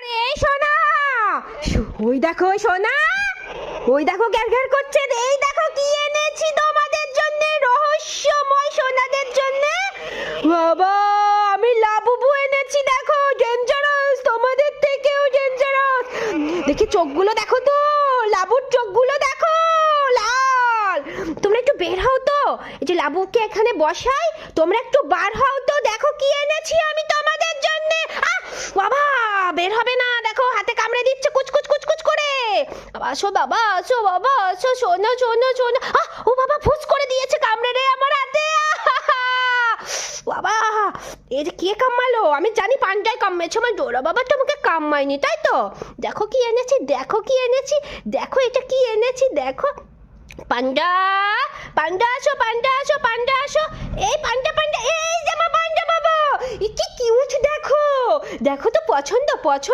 এই সোনা, ওই দেখো সোনা, ওই দেখো গ্যার গ্যার করছে। এই দেখো কি এনেছি তোমাদের জন্য, রহস্যময় সোনাদের জন্য। বাবা, আমি লাবুবু এনেছি। দেখো, ডেঞ্জারাস, তোমাদের থেকেও ডেঞ্জারাস। দেখি চোখগুলো দেখো তো, লাবুর চোখগুলো দেখো, লাল। তোমরা একটু বের হও তো, এই যে লাবুকে এখানে বসাই, তোমরা একটু বার হও তো। দেখো কি এনেছি আমি তোমাদের জন্য। বাবা, বের হবে না, দেখো হাতে কামড়ে দিচ্ছে কুচকুচ কুচকুচ করে। আসো বাবা, আসো বাবা, আসো, শোনো শোনো শোনো। ও বাবা, ফুস করে দিয়েছে কামড়ে রে আমার হাতে। বাবা, এই যে কে কামড়ালো? আমি জানি পান্ডায় কামড়েছে, আমার ডোরা বাবা তোমাকে কামড়ায়নি, তাই তো? দেখো কি এনেছি, দেখো কি এনেছি, দেখো এটা কি এনেছি, দেখো। পান্ডা, পান্ডা আসো, পান্ডা আসো, পান্ডা আসো। এই পান্ডা, পান্ডা, এই যে আমার পান্ডা বাবা, কি কিউট। দেখো, দেখো তো, পছন্দ পছন্দ।